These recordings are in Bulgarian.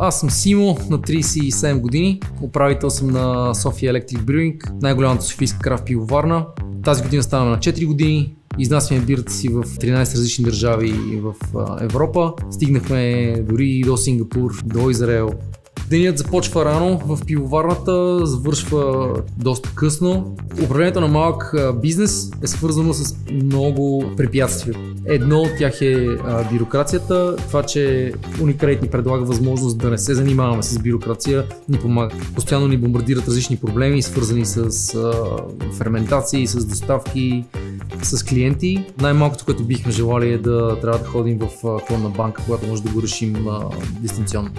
Аз съм Симо, на 37 години, управител съм на София Electric Brewing, най-голямата софийска крафт пивоварна. Тази година ставаме на 4 години. Изнасяме бирата си в 13 различни държави в Европа. Стигнахме дори до Сингапур, до Израел. Денят започва рано в пивоварната, завършва доста късно. Управлението на малък бизнес е свързано с много препятствия. Едно от тях е бюрокрацията. Това, че Unicredit ни предлага възможност да не се занимаваме с бюрокрация, ни помага. Постоянно ни бомбардират различни проблеми, свързани с ферментации, с доставки, с клиенти. Най-малкото, което бихме желали, е да трябва да ходим в клонна банка, когато може да го решим дистанционно.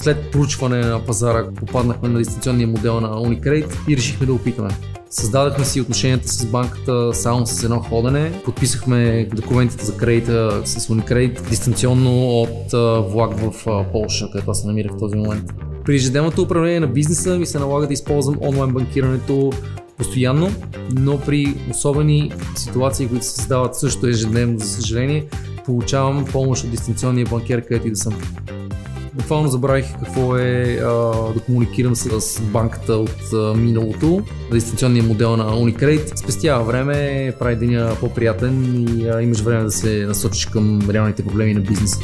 След проучване на пазара попаднахме на дистанционния модел на Unicredit и решихме да опитаме. Създадахме си отношенията с банката само с едно ходене. Подписахме документите за кредита с Unicredit дистанционно от влак в Полша, където се намирах в този момент. При ежедневното управление на бизнеса ми се налага да използвам онлайн банкирането постоянно, но при особени ситуации, които се създават също ежедневно, за съжаление, получавам помощ от дистанционния банкер, където и да съм. Буквално забравих какво е да комуникирам с банката от миналото. Дистанционния модел на Unicredit спестява време, прави деня по-приятен и имаш време да се насочиш към реалните проблеми на бизнеса.